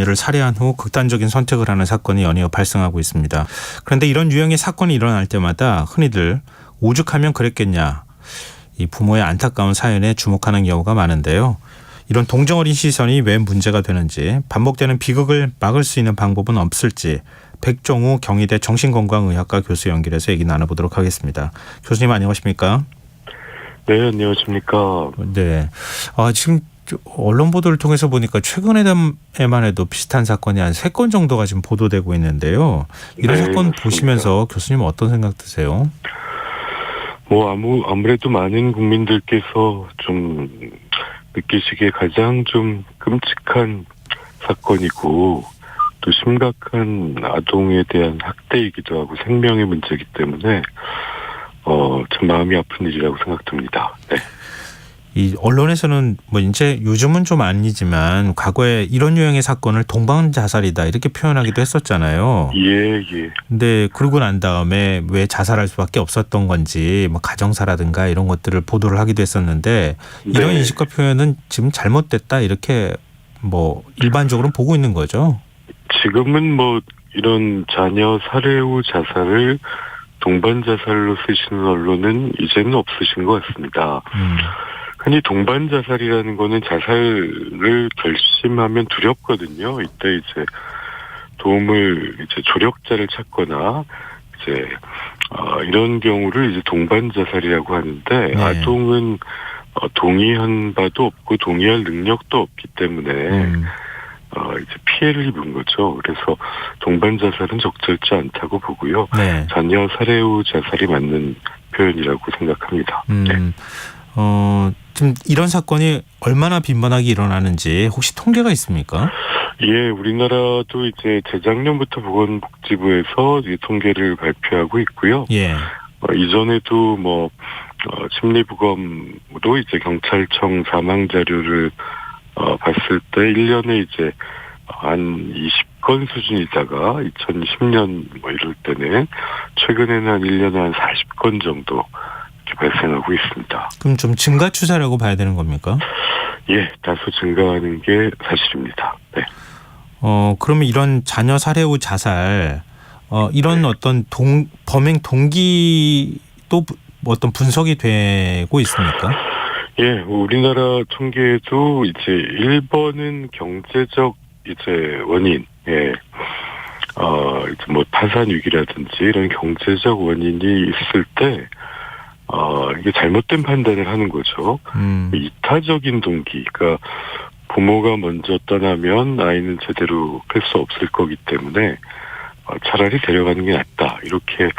를 살해한 후 극단적인 선택을 하는 사건이 연이어 발생하고 있습니다. 그런데 이런 유형의 사건이 일어날 때마다 흔히들 오죽하면 그랬겠냐, 이 부모의 안타까운 사연에 주목하는 경우가 많은데요. 이런 동정어린 시선이 왜 문제가 되는지, 반복되는 비극을 막을 수 있는 방법은 없을지 백종우 경희대 정신건강의학과 교수 연결해서 얘기 나눠보도록 하겠습니다. 교수님 안녕하십니까? 네, 안녕하십니까? 네. 지금 언론 보도를 통해서 보니까 최근에만 해도 비슷한 사건이 한 3건 정도가 지금 보도되고 있는데요. 이런 네, 사건 맞습니다. 보시면서 교수님 어떤 생각 드세요? 아무래도 많은 국민들께서 좀 느끼시기에 가장 좀 끔찍한 사건이고 또 심각한 아동에 대한 학대이기도 하고 생명의 문제이기 때문에 참 마음이 아픈 일이라고 생각됩니다. 네. 이 언론에서는 이제 요즘은 좀 아니지만 과거에 이런 유형의 사건을 동반 자살이다 이렇게 표현하기도 했었잖아요. 예. 근데 그러고 난 다음에 왜 자살할 수밖에 없었던 건지 가정사라든가 이런 것들을 보도를 하기도 했었는데 이런 네. 인식과 표현은 지금 잘못됐다 이렇게 일반적으로 보고 있는 거죠. 지금은 이런 자녀 살해 후 자살을 동반 자살로 쓰시는 언론은 이제는 없으신 것 같습니다. 흔히 동반 자살이라는 거는 자살을 결심하면 두렵거든요. 이때 이제 도움을 조력자를 찾거나 이런 경우를 이제 동반 자살이라고 하는데, 네. 아동은 동의한 바도 없고 동의할 능력도 없기 때문에 이제 피해를 입은 거죠. 그래서 동반 자살은 적절치 않다고 보고요. 네. 자녀 살해 후 자살이 맞는 표현이라고 생각합니다. 네. 지금 이런 사건이 얼마나 빈번하게 일어나는지 혹시 통계가 있습니까? 예, 우리나라도 이제 재작년부터 보건복지부에서 이 통계를 발표하고 있고요. 예. 이전에도 심리부검으로 이제 경찰청 사망 자료를 봤을 때 1년에 이제 한 20건 수준이다가 2010년 이럴 때는 최근에는 한 1년에 한 40건 정도 발생하고 있습니다. 그럼 좀 증가 추세라고 봐야 되는 겁니까? 예, 다소 증가하는 게 사실입니다. 네. 그러면 이런 자녀 살해 후 자살, 이런 어떤 범행 동기도 어떤 분석이 되고 있습니까? 예, 우리나라 통계에도 이제 1번은 경제적 원인, 예. 파산 위기라든지 이런 경제적 원인이 있을 때 이게 잘못된 판단을 하는 거죠. 이타적인 동기, 그러니까 부모가 먼저 떠나면 아이는 제대로 클 수 없을 거기 때문에 차라리 데려가는 게 낫다, 이렇게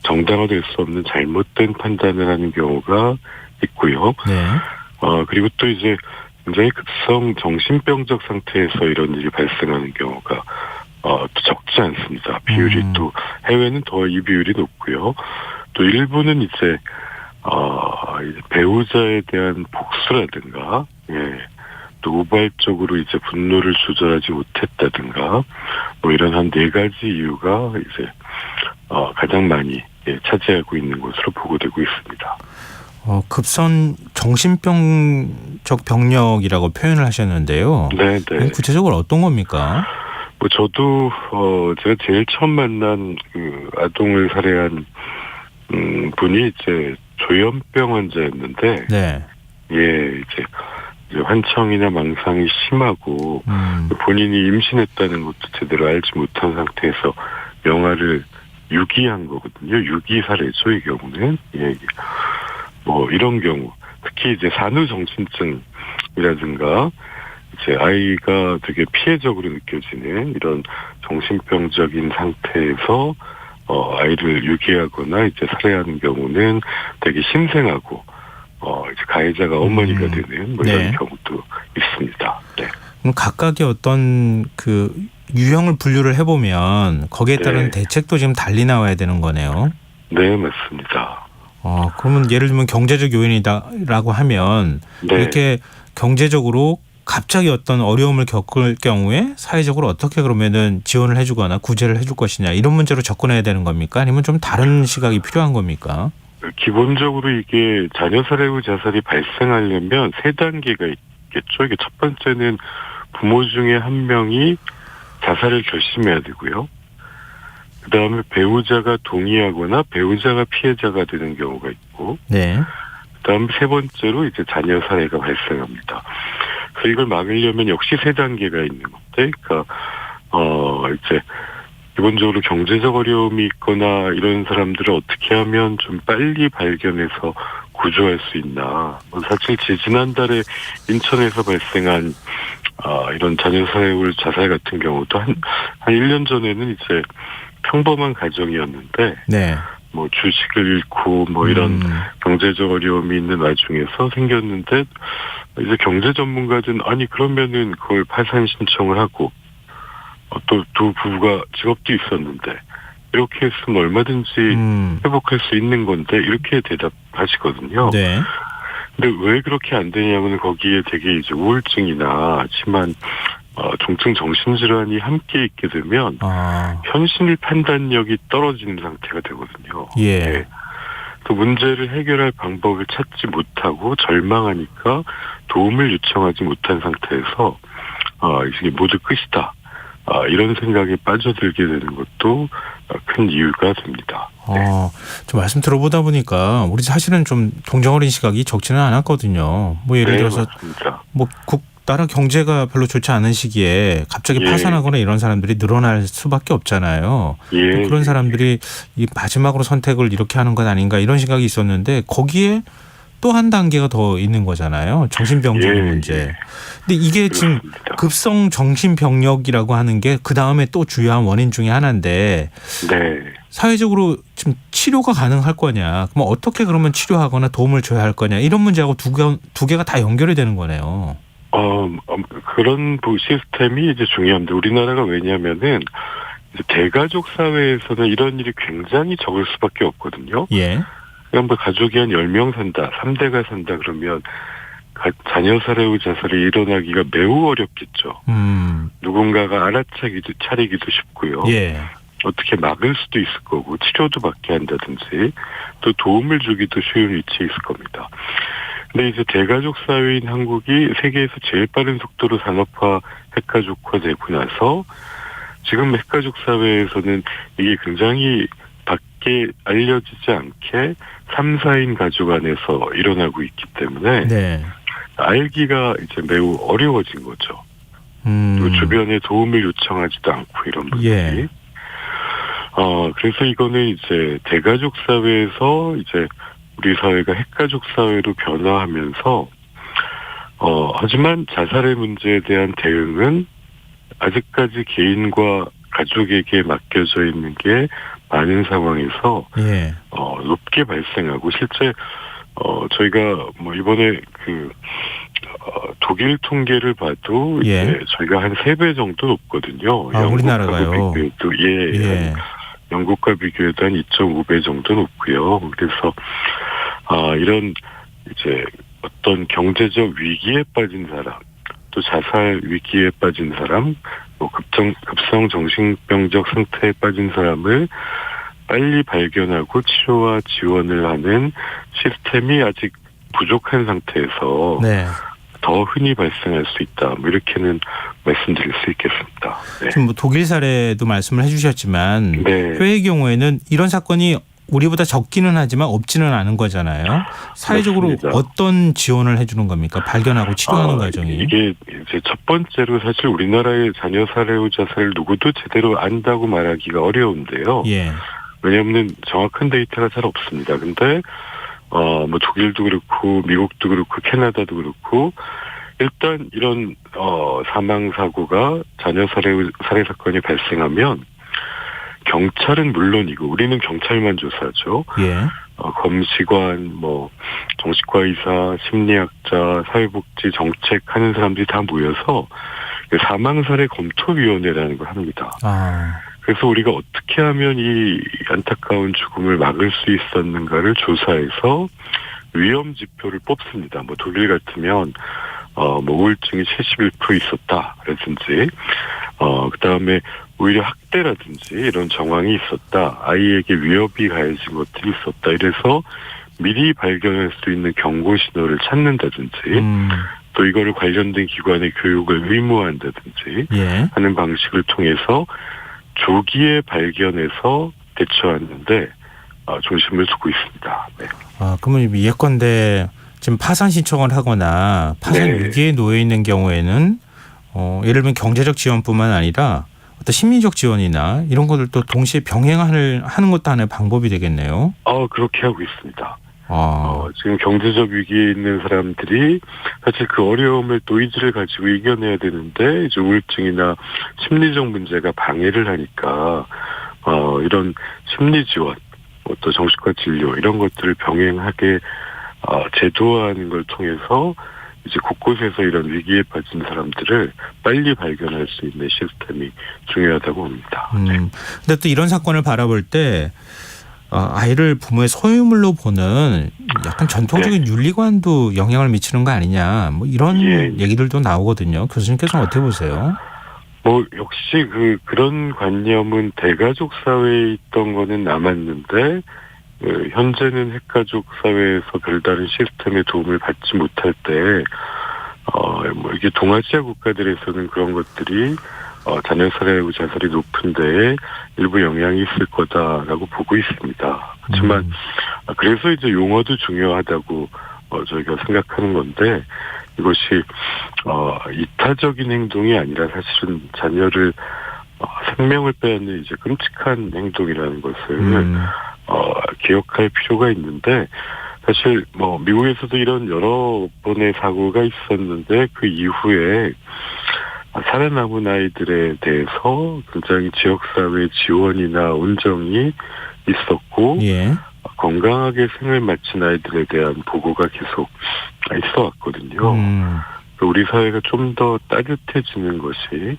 정당화될 수 없는 잘못된 판단을 하는 경우가 있고요. 네. 그리고 또 이제 굉장히 급성 정신병적 상태에서 이런 일이 발생하는 경우가 또 적지 않습니다. 비율이 또 해외는 더 이 비율이 높고요. 또 일부는 이제 배우자에 대한 복수라든가, 예, 또 우발적으로 이제 분노를 조절하지 못했다든가, 이런 한 4가지 이유가 이제 가장 많이 차지하고 있는 것으로 보고되고 있습니다. 급선 정신병적 병력이라고 표현을 하셨는데요. 네. 구체적으로 어떤 겁니까? 저도 제가 제일 처음 만난 그 아동을 살해한 분이 이제 조현병 환자였는데, 네. 예, 이제 환청이나 망상이 심하고 본인이 임신했다는 것도 제대로 알지 못한 상태에서 영아를 유기한 거거든요. 유기 살해죠, 이 경우는. 예. 이런 경우, 특히 이제 산후정신증이라든가 이제 아이가 되게 피해적으로 느껴지는 이런 정신병적인 상태에서 아이를 유기하거나 이제 살해하는 경우는 되게 신생하고 이제 가해자가 어머니가 되는 이런 네. 경우도 있습니다. 네. 그럼 각각의 어떤 그 유형을 분류를 해보면 거기에 따른 대책도 지금 달리 나와야 되는 거네요. 네, 맞습니다. 그러면 예를 들면 경제적 요인이다라고 하면 이렇게 경제적으로 갑자기 어떤 어려움을 겪을 경우에 사회적으로 어떻게 그러면은 지원을 해주거나 구제를 해줄 것이냐, 이런 문제로 접근해야 되는 겁니까? 아니면 좀 다른 시각이 필요한 겁니까? 기본적으로 이게 자녀 살해 후 자살이 발생하려면 3단계가 있겠죠. 이게 첫 번째는 부모 중에 한 명이 자살을 결심해야 되고요. 그다음에 배우자가 동의하거나 배우자가 피해자가 되는 경우가 있고, 네. 그다음 세 번째로 이제 자녀 살해가 발생합니다. 그래서 이걸 막으려면 역시 세 단계가 있는 건데, 그러니까 이제 기본적으로 경제적 어려움이 있거나 이런 사람들을 어떻게 하면 좀 빨리 발견해서 구조할 수 있나. 사실 지난달에 인천에서 발생한 이런 자녀 살해율 자살 같은 경우도 한 1년 전에는 이제 평범한 가정이었는데, 네. 뭐 주식을 잃고 뭐 이런 경제적 어려움이 있는 와중에서 생겼는데, 이제 경제 전문가들은 아니 그러면은 그걸 파산 신청을 하고 또 두 부부가 직업도 있었는데 이렇게 했으면 얼마든지 회복할 수 있는 건데 이렇게 대답하시거든요. 네. 근데 왜 그렇게 안 되냐면 거기에 되게 이제 우울증이나 심한 중증 정신질환이 함께 있게 되면 현실 판단력이 떨어지는 상태가 되거든요. 예. 네. 그 문제를 해결할 방법을 찾지 못하고 절망하니까 도움을 요청하지 못한 상태에서 이게 모두 끝이다. 이런 생각에 빠져들게 되는 것도 큰 이유가 됩니다. 네. 좀 말씀 들어보다 보니까 우리 사실은 좀 동정 어린 시각이 적지는 않았거든요. 뭐 예를 들어서 맞습니다. 뭐 나라 경제가 별로 좋지 않은 시기에 갑자기 예. 파산하거나 이런 사람들이 늘어날 수밖에 없잖아요. 예. 그런 사람들이 이 마지막으로 선택을 이렇게 하는 것 아닌가 이런 생각이 있었는데 거기에 또 한 단계가 더 있는 거잖아요. 정신병적인 문제. 근데 이게 지금 급성 정신병력이라고 하는 게 그 다음에 또 주요한 원인 중에 하나인데 네. 사회적으로 지금 치료가 가능할 거냐. 그럼 어떻게 그러면 치료하거나 도움을 줘야 할 거냐. 이런 문제하고 두 개가 다 연결이 되는 거네요. 그런 시스템이 이제 중요한데 우리나라가 왜냐면은 이제 대가족 사회에서는 이런 일이 굉장히 적을 수밖에 없거든요. 예. 그냥 뭐 가족이 한 10명 산다, 3대가 산다 그러면 자녀 살해 후 자살이 일어나기가 매우 어렵겠죠. 누군가가 차리기도 쉽고요. 예. 어떻게 막을 수도 있을 거고 치료도 받게 한다든지 또 도움을 주기도 쉬운 위치에 있을 겁니다. 근데 이제 대가족 사회인 한국이 세계에서 제일 빠른 속도로 산업화, 핵가족화되고 나서 지금 핵가족 사회에서는 이게 굉장히 밖에 알려지지 않게 3, 4인 가족 안에서 일어나고 있기 때문에 네. 알기가 이제 매우 어려워진 거죠. 또 주변에 도움을 요청하지도 않고 이런 분들이. 예. 그래서 이거는 이제 대가족 사회에서 이제 우리 사회가 핵가족 사회로 변화하면서 하지만 자살의 문제에 대한 대응은 아직까지 개인과 가족에게 맡겨져 있는 게 많은 상황에서 예. 높게 발생하고 실제 저희가 뭐 이번에 독일 통계를 봐도 예. 이제 저희가 한 3배 정도 높거든요. 우리나라가요. 예. 영국과 비교해도 한 2.5배 정도 높고요. 그래서 이런 이제 어떤 경제적 위기에 빠진 사람, 또 자살 위기에 빠진 사람, 뭐 급성 정신병적 상태에 빠진 사람을 빨리 발견하고 치료와 지원을 하는 시스템이 아직 부족한 상태에서 네. 더 흔히 발생할 수 있다. 뭐 이렇게는 말씀드릴 수 있겠습니다. 네. 지금 뭐 독일 사례도 말씀을 해주셨지만 네. 해외의 경우에는 이런 사건이 우리보다 적기는 하지만 없지는 않은 거잖아요. 사회적으로 맞습니다. 어떤 지원을 해주는 겁니까? 발견하고 치료하는 과정이. 이게 이제 첫 번째로 사실 우리나라의 자녀 살해 후 자살을 누구도 제대로 안다고 말하기가 어려운데요. 예. 왜냐하면 정확한 데이터가 잘 없습니다. 근데 뭐 독일도 그렇고 미국도 그렇고 캐나다도 그렇고 일단 이런 사망 사고가 자녀 살해 사건이 발생하면 경찰은 물론이고 우리는 경찰만 조사하죠. 예. 검시관, 뭐 정신과 의사, 심리학자, 사회복지 정책하는 사람들이 다 모여서 사망 사례 검토위원회라는 걸 합니다. 그래서 우리가 어떻게 하면 이 안타까운 죽음을 막을 수 있었는가를 조사해서 위험 지표를 뽑습니다. 뭐 독일 같으면 뭐 우울증이 71% 있었다라든지 그다음에 오히려 학대라든지 이런 정황이 있었다. 아이에게 위협이 가해진 것들이 있었다. 이래서 미리 발견할 수 있는 경고 신호를 찾는다든지 또 이거를 관련된 기관의 교육을 의무화한다든지 예. 하는 방식을 통해서 조기에 발견해서 대처하는데 중심을 두고 있습니다. 네. 그러면 예컨대 지금 파산 신청을 하거나 파산 네. 위기에 놓여 있는 경우에는 예를 들면 경제적 지원뿐만 아니라 어떤 심리적 지원이나 이런 것들도 동시에 병행하는 것도 하나의 방법이 되겠네요. 그렇게 하고 있습니다. 지금 경제적 위기에 있는 사람들이 사실 그 어려움을 또 의지를 가지고 이겨내야 되는데 이제 우울증이나 심리적 문제가 방해를 하니까 이런 심리 지원, 또 정신과 진료 이런 것들을 병행하게 제도화하는 걸 통해서 이제 곳곳에서 이런 위기에 빠진 사람들을 빨리 발견할 수 있는 시스템이 중요하다고 봅니다. 근데 또 이런 사건을 바라볼 때 아이를 부모의 소유물로 보는 약간 전통적인 윤리관도 영향을 미치는 거 아니냐, 뭐 이런 얘기들도 나오거든요. 교수님께서는 어떻게 보세요? 역시 그런 관념은 대가족 사회에 있던 거는 남았는데 현재는 핵가족 사회에서 별다른 시스템의 도움을 받지 못할 때 이게 동아시아 국가들에서는 그런 것들이 자녀 살해하고 자살이 높은 데에 일부 영향이 있을 거다라고 보고 있습니다. 그렇지만 그래서 이제 용어도 중요하다고 저희가 생각하는 건데 이것이 이타적인 행동이 아니라 사실은 자녀를 생명을 빼앗는 이제 끔찍한 행동이라는 것을 기억할 필요가 있는데 사실 미국에서도 이런 여러 번의 사고가 있었는데 그 이후에 살아남은 아이들에 대해서 굉장히 지역사회 지원이나 온정이 있었고 건강하게 생을 마친 아이들에 대한 보고가 계속 있어 왔거든요. 우리 사회가 좀 더 따뜻해지는 것이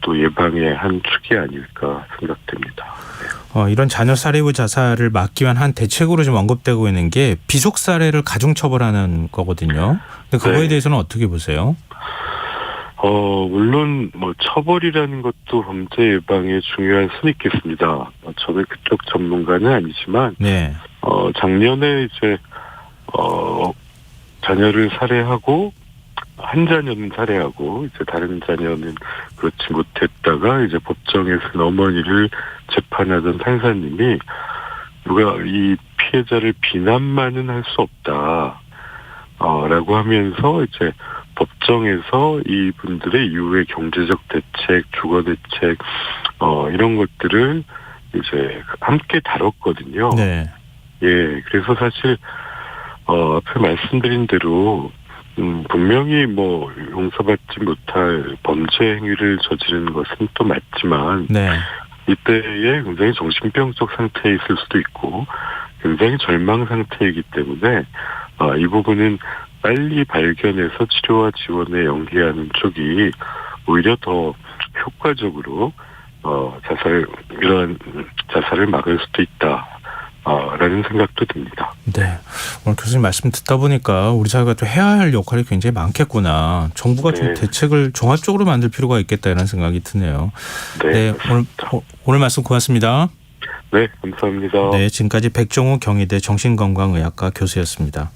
또 예방의 한 축이 아닐까 생각됩니다. 이런 자녀 살해 후 자살을 막기 위한 한 대책으로 좀 언급되고 있는 게 비속 살해를 가중 처벌하는 거거든요. 근데 그거에 대해서는 어떻게 보세요? 물론 처벌이라는 것도 범죄 예방에 중요한 순위 있겠습니다. 저는 그쪽 전문가는 아니지만 작년에 이제 자녀를 살해하고 한 자녀는 살해하고 이제 다른 자녀는 그렇지 못했다가 이제 법정에서 어머니를 재판하던 판사님이 누가 이 피해자를 비난만은 할 수 없다. 라고 하면서 이제 법정에서 이분들의 이후의 경제적 대책, 주거 대책, 이런 것들을 이제 함께 다뤘거든요. 그래서 사실, 앞에 말씀드린 대로, 분명히 용서받지 못할 범죄 행위를 저지르는 것은 또 맞지만, 이때에 굉장히 정신병적 상태에 있을 수도 있고, 굉장히 절망 상태이기 때문에, 이 부분은 빨리 발견해서 치료와 지원에 연계하는 쪽이 오히려 더 효과적으로 이러한 자살을 막을 수도 있다라는 생각도 듭니다. 오늘 교수님 말씀 듣다 보니까 우리 사회가 또 해야 할 역할이 굉장히 많겠구나. 정부가 좀 대책을 종합적으로 만들 필요가 있겠다는 생각이 드네요. 오늘 말씀 고맙습니다. 네, 감사합니다. 지금까지 백종우 경희대 정신건강의학과 교수였습니다.